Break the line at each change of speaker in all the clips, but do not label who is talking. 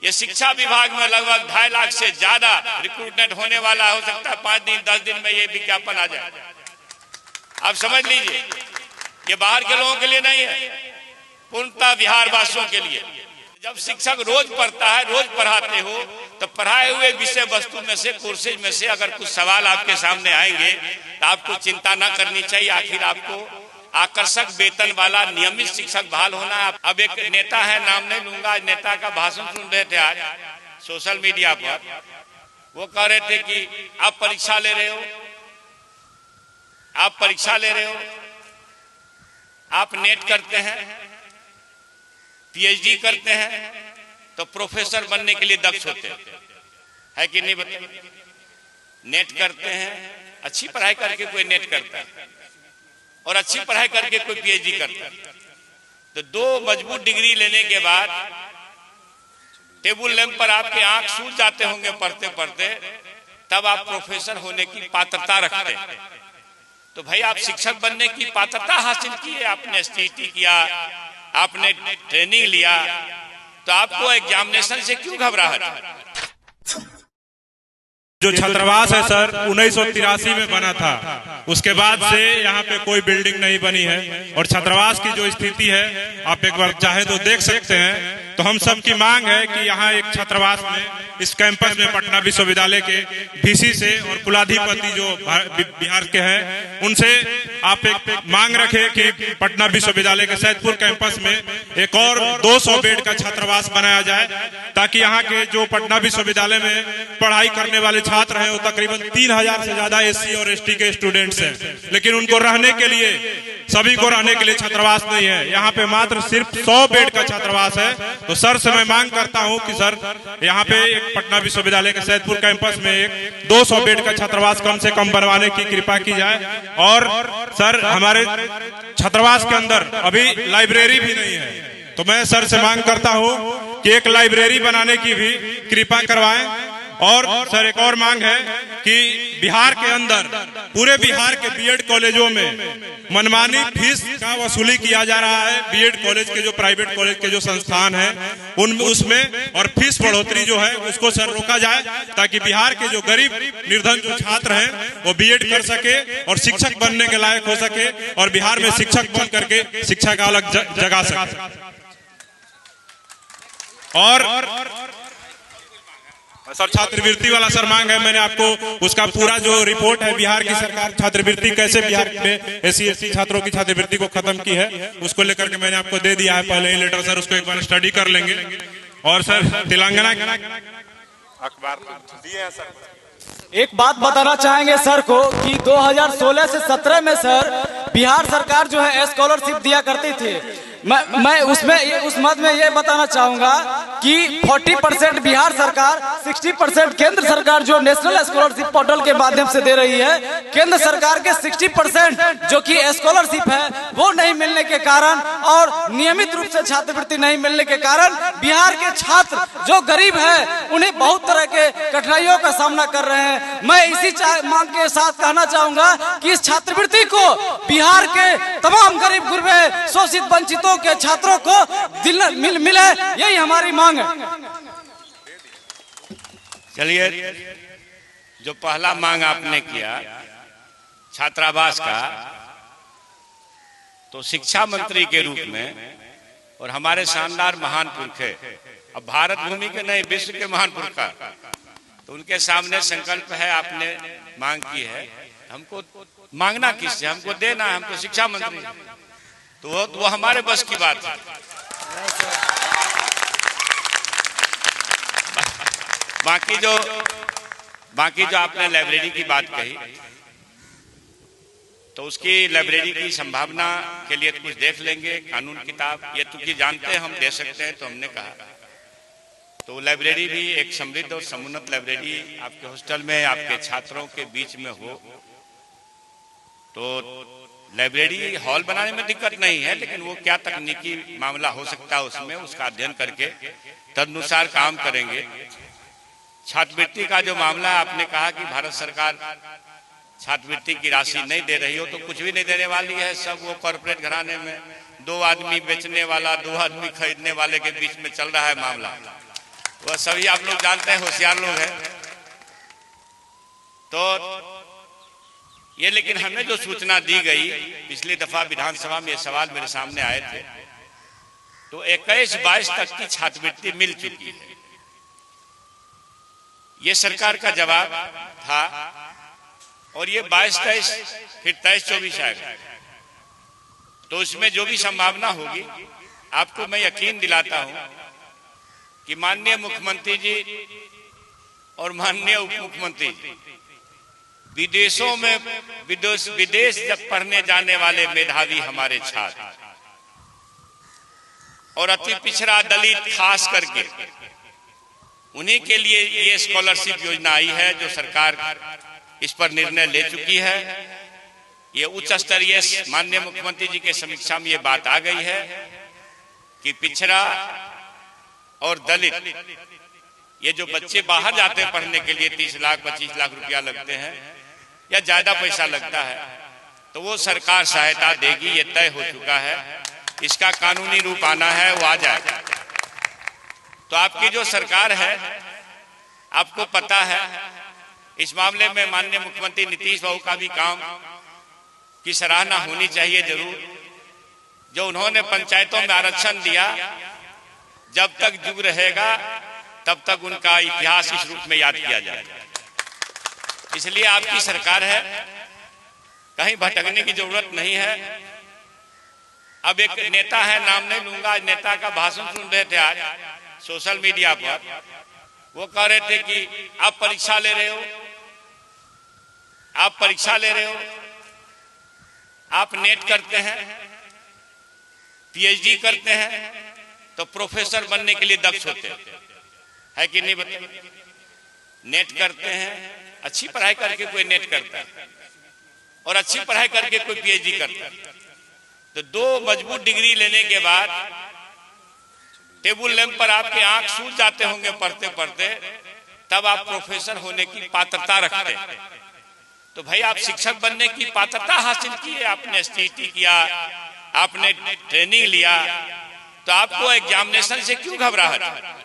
ये शिक्षा विभाग में लगभग 2.5 लाख से ज्यादा रिक्रूटमेंट होने वाला, हो सकता है 5 दिन 10 दिन में ये विज्ञापन आ जाए। आप समझ लीजिए, ये बाहर के लोगों के लिए नहीं है, पूर्णतः बिहार वासियों के लिए। जब शिक्षक रोज पढ़ता है, रोज पढ़ाते हो, तो पढ़ाए हुए विषय वस्तु में से, कोर्सेज में से अगर कुछ सवाल आपके सामने आएंगे तो आपको चिंता ना करनी चाहिए। आखिर आपको आकर्षक वेतन वाला नियमित शिक्षक बहाल होना है। अब एक नेता है, नाम नहीं लूंगा, नेता का भाषण सुन रहे थे आज सोशल मीडिया पर। वो कह रहे थे कि आप परीक्षा ले रहे हो, आप परीक्षा ले रहे हो, आप नेट करते हैं, पीएचडी करते हैं, तो प्रोफेसर बनने के लिए दक्ष होते हैं, है कि नहीं बताइए? नेट करते हैं, अच्छी पढ़ाई करके कोई नेट करता है और अच्छी पढ़ाई करके कोई पीएचडी करता है, तो 2 मजबूत डिग्री लेने के बाद टेबल लैंप पर आपके आंख सूज जाते होंगे पढ़ते पढ़ते, तब आप प्रोफेसर होने की पात्रता रखते हैं। तो भाई आप शिक्षक बनने की पात्रता हासिल की है, आपने एसटीटी किया, आपने ट्रेनिंग लिया, तो आपको एग्जामिनेशन से क्यों घबराहट है?
जो छात्रावास है सर 1983 में बना था, उसके बाद से यहाँ पे कोई बिल्डिंग नहीं बनी है। और छात्रावास की जो स्थिति है आप एक बार चाहे तो देख सकते हैं। तो हम सब की मांग है कि यहाँ एक छात्रावास में, इस कैंपस में पटना विश्वविद्यालय के वीसी से और कुलाधिपति जो बिहार के हैं उनसे आप एक मांग रखें कि पटना विश्वविद्यालय के सैदपुर कैंपस में एक और 200 बेड का छात्रावास बनाया जाए, ताकि यहाँ के जो पटना विश्वविद्यालय में पढ़ाई करने वाले छात्र हैं वो तकरीबन 3000 से ज्यादा एससी और एसटी के स्टूडेंट्स हैं, लेकिन उनको रहने के लिए, सभी को रहने के लिए छात्रावास नहीं है। यहाँ पे मात्र सिर्फ 100 बेड का छात्रावास है। तो सर से मैं मांग करता हूँ कि सर यहाँ पे एक पटना विश्वविद्यालय के सैदपुर कैंपस में एक 200 बेड का छात्रावास कम से कम बनवाने की कृपा की जाए। और सर हमारे छात्रावास के अंदर अभी लाइब्रेरी भी नहीं है, तो मैं सर से मांग करता हूँ कि एक लाइब्रेरी बनाने की भी कृपा करवाएं। और सर एक और मांग है कि बिहार के अंदर, पूरे बिहार के बीएड कॉलेजों में मनमानी फीस का वसूली किया जा रहा है। बीएड कॉलेज के जो प्राइवेट कॉलेज के जो संस्थान हैं उनमें, उसमें और फीस बढ़ोतरी जो है उसको सर रोका जाए, ताकि बिहार के जो गरीब निर्धन जो छात्र हैं वो बीएड कर सके और शिक्षक बनने के लायक हो सके और बिहार में शिक्षक बन करके शिक्षा का अलग जगा सके। और सर छात्रवृत्ति वाला सर मांग है, मैंने आपको उसका पूरा जो रिपोर्ट है, बिहार की सरकार छात्रवृत्ति कैसे बिहार में एससी एसटी छात्रों की छात्रवृत्ति को खत्म की है, उसको लेकर के मैंने आपको दे दिया है पहले ही लेटर। सर उसको एक बार स्टडी कर लेंगे। और सर तेलंगाना अखबार दिए हैं सर।
एक बात बताना चाहेंगे सर को कि 2016 से 17 में सर बिहार सरकार जो है स्कॉलरशिप दिया करती थी। मैं उसमें उस मत में ये बताना चाहूंगा कि 40% बिहार सरकार, 60% केंद्र सरकार जो नेशनल स्कॉलरशिप पोर्टल के माध्यम से दे रही है। केंद्र सरकार के 60% जो कि स्कॉलरशिप है वो नहीं मिलने के कारण और नियमित रूप से छात्रवृत्ति नहीं मिलने के कारण बिहार के छात्र जो गरीब है उन्हें बहुत तरह के कठिनाइयों का सामना कर रहे हैं। मैं इसी मांग के साथ कहना चाहूंगा कि इस छात्रवृत्ति को बिहार के तमाम गरीब गुरबे शोषित वंचितों के छात्रों को मिले, यही हमारी मांग है।
चलिए, जो पहला मांग आपने किया छात्रावास का, तो शिक्षा मंत्री के रूप में और हमारे शानदार महान पुरख है, अब भारत भूमि के नहीं विश्व के महान पुरख का, तो उनके सामने संकल्प है, आपने मांग की है। हमको मांगना किससे, हमको देना है, हम तो शिक्षा मंत्री, तो वो हमारे बस की बात है। बाकी जो आपने लाइब्रेरी की बात कही, तो उसकी लाइब्रेरी की संभावना के लिए कुछ देख लेंगे। कानून किताब ये तो जानते हैं, हम दे सकते हैं, तो हमने कहा तो लाइब्रेरी भी एक समृद्ध और समुन्नत लाइब्रेरी आपके हॉस्टल में आपके छात्रों के बीच में हो, तो लाइब्रेरी हॉल बनाने में दिक्कत नहीं है, लेकिन वो क्या तकनीकी मामला हो सकता है उसमें, उसका अध्ययन करके तदनुसार काम करेंगे। छात्रवृत्ति का जो मामला आपने कहा कि भारत सरकार छात्रवृत्ति की राशि नहीं दे रही हो, तो कुछ भी नहीं देने वाली है। सब वो कॉर्पोरेट घराने में 2 आदमी बेचने वाला 2 आदमी खरीदने वाले के बीच में चल रहा है मामला। वह सभी आप लोग जानते हैं, होशियार लोग हैं। तो ये लेकिन हमें जो सूचना दी गई, पिछली दफा विधानसभा में ये सवाल मेरे सामने आए थे, तो 21-22 तक की छात्रवृत्ति मिल चुकी है। ये सरकार का जवाब था और ये 22-23 फिर 23-24 आएगा। तो उसमें जो भी संभावना होगी, आपको मैं यकीन दिलाता हूं कि माननीय मुख्यमंत्री जी और माननीय उप मुख्यमंत्री जी विदेशों में विदेश जब पढ़ने जाने वाले मेधावी हमारे छात्र और अति पिछड़ा दलित खास करके, उन्हीं के लिए ये स्कॉलरशिप योजना आई है, जो सरकार इस पर निर्णय ले चुकी है। ये उच्च स्तरीय माननीय मुख्यमंत्री जी के समीक्षा में ये बात आ गई है कि पिछड़ा और दलित ये जो बच्चे बाहर जाते हैं पढ़ने के लिए, 30 लाख 25 लाख रुपया लगते हैं या ज्यादा पैसा लगता है, तो वो सरकार सहायता देगी, ये तय हो चुका है। इसका कानूनी रूप आना है, वो आ जाएगा। तो आपकी जो सरकार है, आपको पता है इस मामले में माननीय मुख्यमंत्री नीतीश बाबू का भी काम की सराहना होनी चाहिए जरूर। जो उन्होंने पंचायतों में आरक्षण दिया, जब तक युग रहेगा तब तक उनका इतिहास इस रूप में याद किया जाएगा। इसलिए आपकी सरकार है, कहीं भटकने की जरूरत नहीं है। अब एक नेता है, नाम नहीं लूंगा, नेता का भाषण सुन रहे थे आज सोशल मीडिया पर। वो कह रहे थे कि आप परीक्षा ले रहे हो, आप परीक्षा ले रहे हो, आप नेट करते हैं, पीएचडी करते हैं, तो प्रोफेसर बनने के लिए दक्ष होते है कि नहीं बताइए? नेट करते हैं, अच्छी पढ़ाई करके कोई नेट करता है और अच्छी पढ़ाई करके कोई पीएचडी करता है। तो 2 मजबूत डिग्री लेने के बाद टेबल लैंप पर आपके आंख सूज जाते होंगे पढ़ते पढ़ते, तब आप प्रोफेसर होने की पात्रता रखते हैं। तो भाई आप शिक्षक बनने की पात्रता हासिल की है, आपने एसटीटी किया, आपने ट्रेनिंग लिया, तो आपको एग्जामिनेशन से क्यों घबराहट है?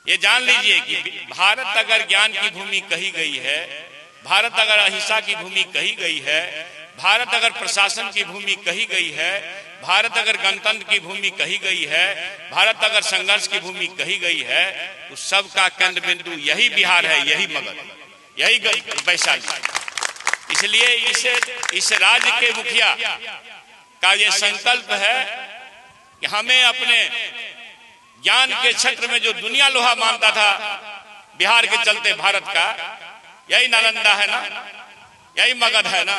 ये जान लीजिए कि भारत अगर ज्ञान की भूमि कही गई है, भारत अगर अहिंसा की भूमि कही गई है, भारत अगर प्रशासन की भूमि कही गई है, भारत अगर गणतंत्र की भूमि कही गई है, भारत अगर संघर्ष की भूमि कही गई है, तो सबका केंद्र बिंदु यही बिहार है, यही मगध, यही वैशाली। इसलिए इस राज्य के मुखिया का ये संकल्प है कि हमें अपने ज्ञान के क्षेत्र में जो दुनिया लोहा मानता था बिहार के चलते भारत का, यही नालंदा है ना, यही मगध है ना,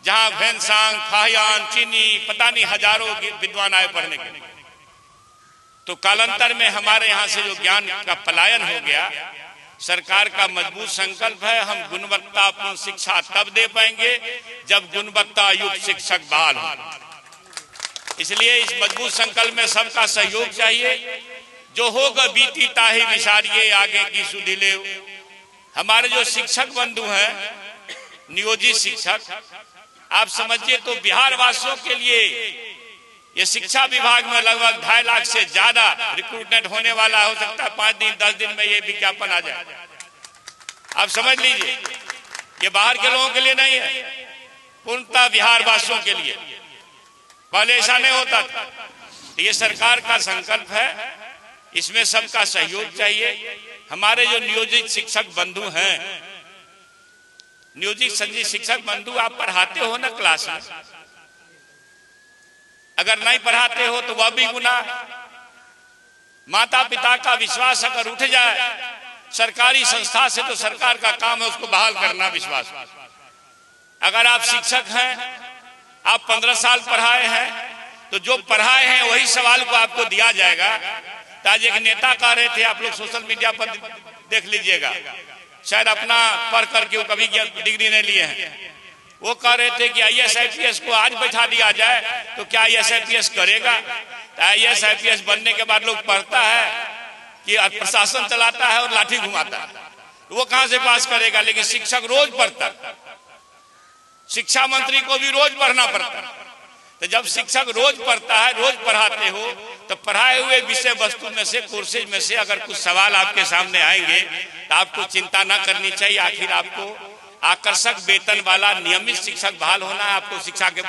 जहां भैंसांग, फाहियान, चीनी, पता नहीं हजारों विद्वान आए पढ़ने के लिए। तो कालांतर में हमारे यहाँ से जो ज्ञान का पलायन हो गया, सरकार का मजबूत संकल्प है, हम गुणवत्तापूर्ण शिक्षा तब दे पाएंगे जब गुणवत्ता युक्त शिक्षक बहाल हो। इसलिए इस मजबूत संकल्प में सबका सहयोग चाहिए। जो होगा बीती ताही विचारिए आगे की सुधिले। हमारे जो शिक्षक बंधु हैं, नियोजित शिक्षक, आप समझिए तो बिहार वासियों के लिए ये शिक्षा विभाग में लगभग 2.5 लाख से ज्यादा रिक्रूटमेंट होने वाला। हो सकता है 5 दिन 10 दिन में ये विज्ञापन आ जाए। आप समझ लीजिए, ये बाहर के लोगों के लिए नहीं है, पूर्णतः बिहार वासियों के लिए। पहले ऐसा नहीं होता था। ये सरकार का संकल्प है, इसमें सबका सहयोग चाहिए। हमारे जो नियोजित शिक्षक बंधु हैं, नियोजित शिक्षक बंधु, आप पढ़ाते हो ना क्लास में, अगर नहीं पढ़ाते हो तो वह भी गुनाह। माता पिता का विश्वास अगर उठ जाए सरकारी संस्था से, तो सरकार का काम है उसको बहाल करना विश्वास। अगर आप शिक्षक हैं, आप 15 साल पढ़ाए हैं, तो जो पढ़ाए हैं वही सवाल को आपको दिया जाएगा। आज एक नेता कह रहे थे, आप लोग सोशल मीडिया पर देख लीजिएगा, शायद अपना पढ़ करके वो कभी डिग्री नहीं लिए हैं। वो कह रहे थे कि IAS IPS को आज बैठा दिया जाए तो क्या IAS IPS करेगा? तो IAS IPS बनने के बाद लोग पढ़ता है कि प्रशासन चलाता है और लाठी घुमाता है, वो कहां से पास करेगा? लेकिन शिक्षक रोज पढ़ता, शिक्षा मंत्री को भी रोज पढ़ना पड़ता है। तो जब शिक्षक रोज पढ़ता है, रोज पढ़ाते हो, तो पढ़ाए हुए विषय वस्तु में से, कोर्सेज में से अगर कुछ सवाल आपके सामने आएंगे तो आपको चिंता ना करनी चाहिए। आखिर आपको आकर्षक वेतन वाला नियमित शिक्षक बहाल होना है, आपको शिक्षा के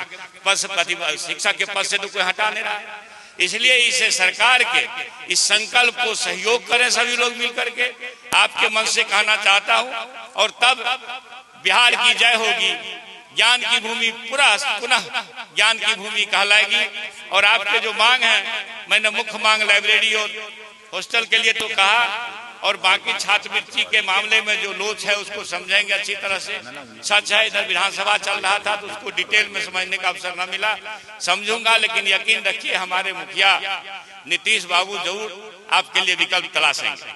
पद से तो कोई हटा नहीं रहा है। इसलिए इसे सरकार के इस संकल्प को सहयोग करें सभी लोग मिलकर के, आपके मन से कहना चाहता हूं, और तब बिहार की जय होगी, ज्ञान की भूमि पुनः ज्ञान की भूमि कहलाएगी। और आपके जो मांग है, मैंने मुख्य मांग लाइब्रेरी और हॉस्टल के लिए तो कहा, और बाकी छात्रवृत्ति के मामले में जो लोच है उसको समझेंगे अच्छी तरह से। सच है इधर विधानसभा चल रहा था तो उसको डिटेल में समझने का अवसर न मिला, समझूंगा, लेकिन यकीन रखिए हमारे मुखिया नीतीश बाबू जरूर आपके लिए विकल्प तलाशेंगे।